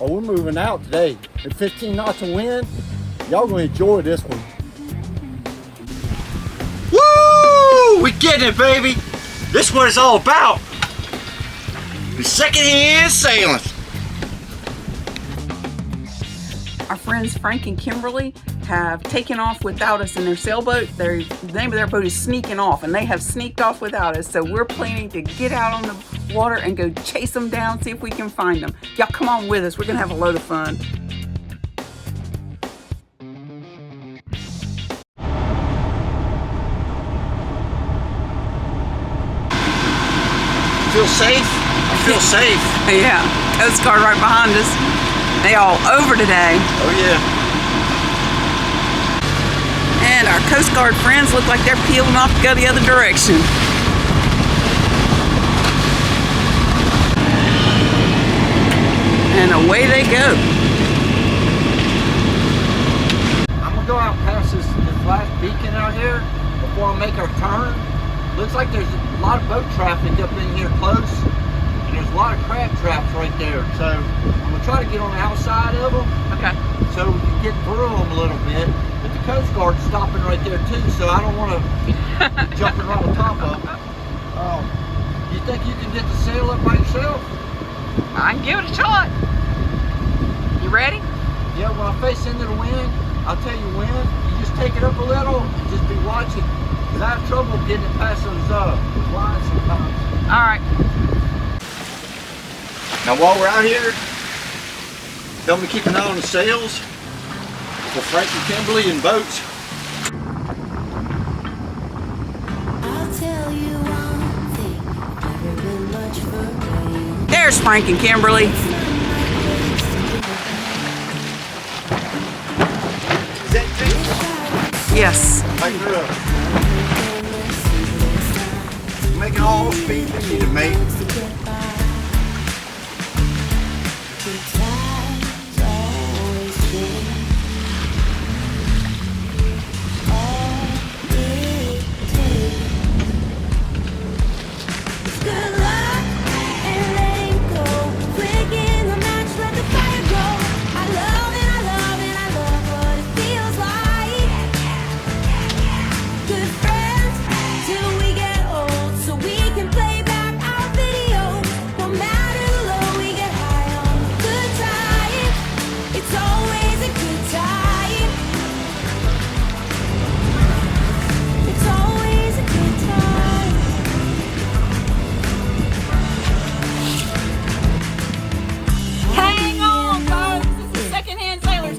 Oh, we're moving out today. At 15 knots of wind, y'all gonna enjoy this one. Woo! We getting it, baby. This is what it's all about. The secondhand sailors. Our friends Frank and Kimberly have taken off without us in their sailboat. The name of their boat is Sneaking Off, and they have sneaked off without us. So we're planning to get out on the water and go chase them down, see if we can find them. Y'all come on with us. We're gonna have a load of fun. Feel safe? I feel safe. Yeah, Coast Guard right behind us. They all over today. Oh yeah. And our Coast Guard friends look like they're peeling off to go the other direction. And away they go. I'm gonna go out past this last beacon out here before I make our turn. Looks like there's a lot of boat traffic up in here close, and there's a lot of crab traps right there. So I'm gonna try to get on the outside of them, Okay. so we can get through them a little bit. But the Coast Guard's stopping right there too, so I don't want to jumping right on top of them. You think you can get the sail up by yourself? I can give it a shot. You ready? Yeah, when I face into the wind, I'll tell you when. You just take it up a little and just be watching. Because I have trouble getting it past those lines sometimes. All right. Now while we're out here, tell me to keep an eye on the sails for Frank and Kimberly and boats. I'll tell you one thing, never been much for rain. There's Frank and Kimberly. Is that Yes. Make it all speed we need to make.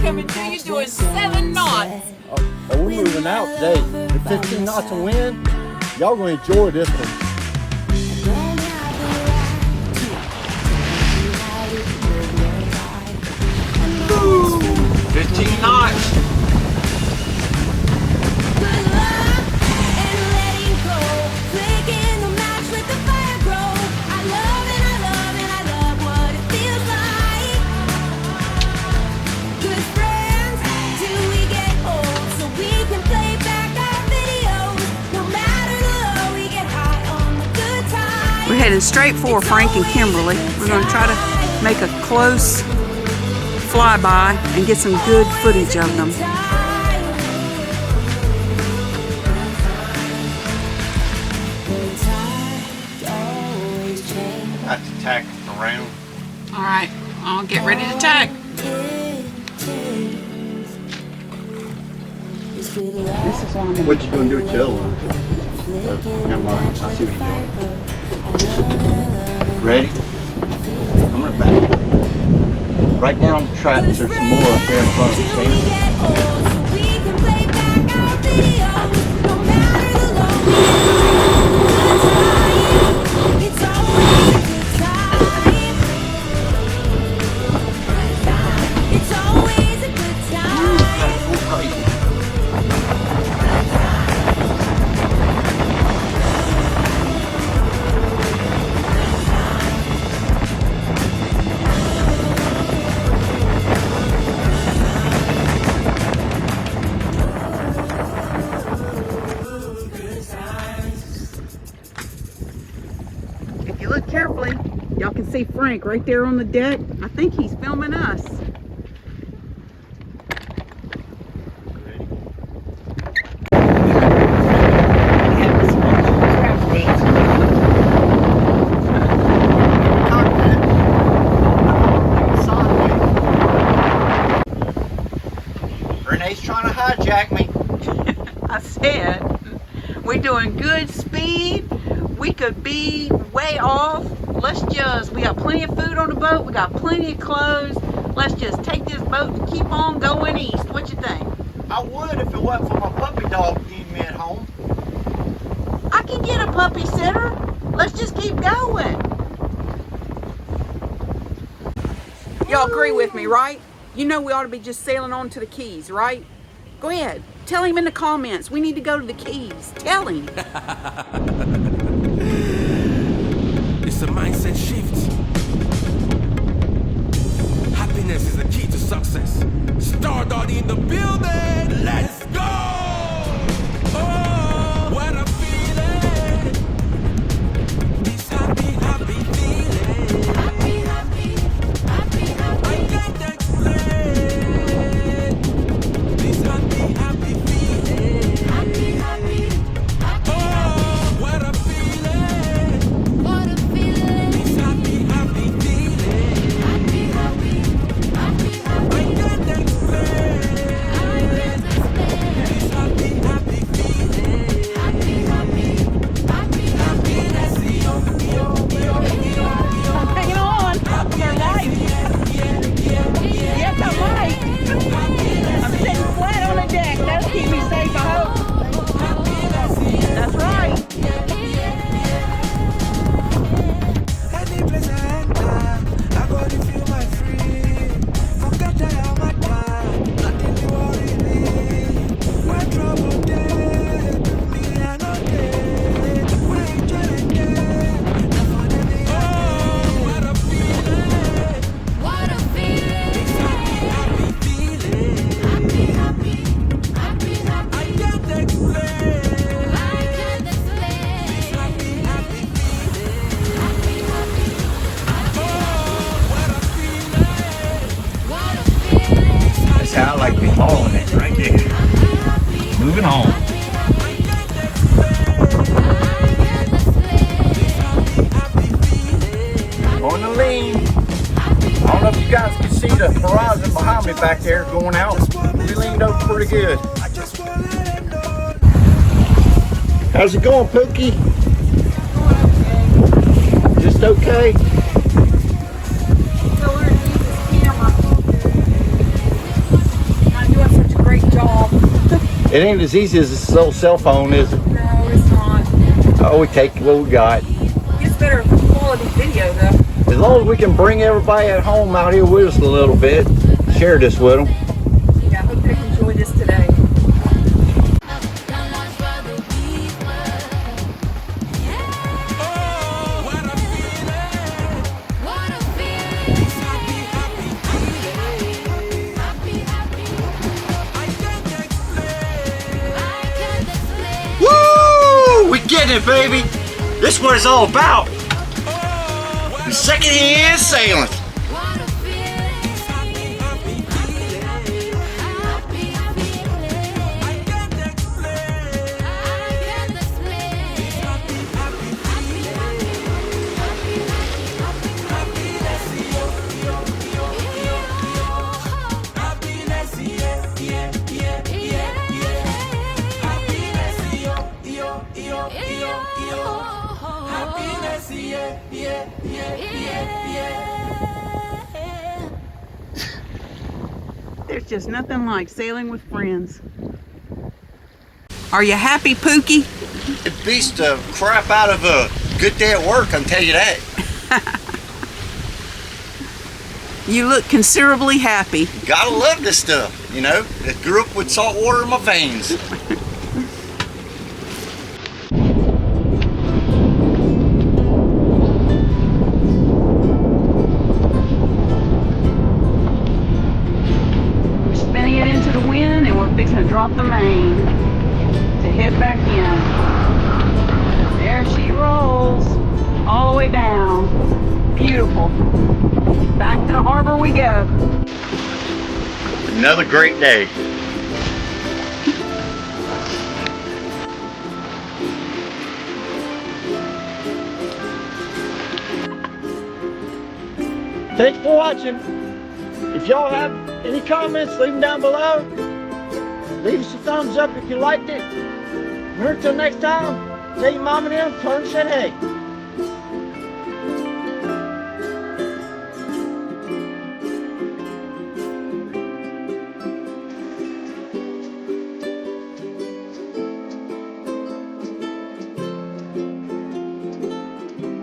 Coming to you doing 7 knots. Oh, we're moving out today. At 15 knots of wind, y'all gonna enjoy this one. 15 knots. We're headed straight for Frank and Kimberly. We're going to try to make a close flyby and get some good footage of them. That's to tack around. All right, I'll get ready to tack. This is what I'm going What you gonna do with your other one? Never mind. I see what you're doing. Ready? I'm gonna back. Right down on the track, there's some more up there in front of the sail. If you look carefully, Y'all can see Frank right there on the deck. I think he's filming us. Renee's trying to hijack me. I said, we're doing good speed. We could be way off. We got plenty of food on the boat. We got plenty of clothes. Let's just take this boat and keep on going east. What you think? I would if it wasn't for my puppy dog needing me at home. I can get a puppy sitter. Let's just keep going. Y'all agree with me, right? You know we ought to be just sailing on to the Keys, right? Go ahead. Tell him in the comments. We need to go to the Keys. Tell him. It's a mindset shift. Happiness is the key to success. Stardust in the building. Let's go. Oh, what a feeling. This happy, happy feeling. Happy, happy, happy, happy. I can't explain. This happy, happy feeling. Happy, happy, happy. Oh, what a feeling. What a feeling. This happy, happy feeling. Happy, happy, happy, happy. I can't explain. I can't explain. This happy, happy feeling. Happy, happy, happy, Happiness, yo, yo, yo, yo, yo. Hanging on for their life. Yes, I might. I'm sitting flat on the deck. That'll keep me safe, I hope. That's right. Any place I enter, I go to feel my free. Forget I am a man, nothing to worry me. When trouble day, me I know day. When enjoy day, that's what it is. Oh, what a feeling! what a feeling. Happy, happy feeling. Happy, happy, happy, happy. I can't explain. I can't explain. Happy, happy feeling. Happy, happy, Oh, what a feeling! what a feeling. That's how I like to be hauling it right there. Moving on. On the lean. I don't know if you guys can see the horizon behind me back there going out. We leaned over pretty good. I just want to let him know. How's it going, Pookie? Just okay? So we're gonna use this camera. Not doing such a great job. It ain't as easy as this old cell phone, is it? No, it's not. Oh, we take what we got. It's better quality video though. As long as we can bring everybody at home out here with us a little bit, share this with them. Yeah, I hope they enjoy this today. Oh, what a feeling! What a feeling. Happy, happy feeling. Happy, happy, I can't explain. I can't explain. Woo! We getting it, baby. This is what it's all about. The secondhand sailors. What a feeling. Happy, happy feeling. Happy, happy feeling. I can't explain. I can't explain. Happy, happy feeling. Happiness, yo, yo, yo, yo, yo. Happiness, yeah, yeah, yeah, yeah, yeah. Happiness, yo, yo, yo, yo, yo. Happiness, yeah, yeah, yeah, yeah, yeah. There's just nothing like sailing with friends. Are you happy, Pookie? It beats the crap out of a good day at work, I can tell you that. You look considerably happy. Gotta love this stuff, you know. It grew up with salt water in my veins. We're spinning it into the wind and we're fixing to drop the main to head back in. There she rolls all the way down. Beautiful. off. Back to the harbor we go. Another great day. Thanks for watching. If y'all have any comments, leave them down below. Leave us a thumbs up if you liked it. Until next time, tell your mom and them, Fern said hey.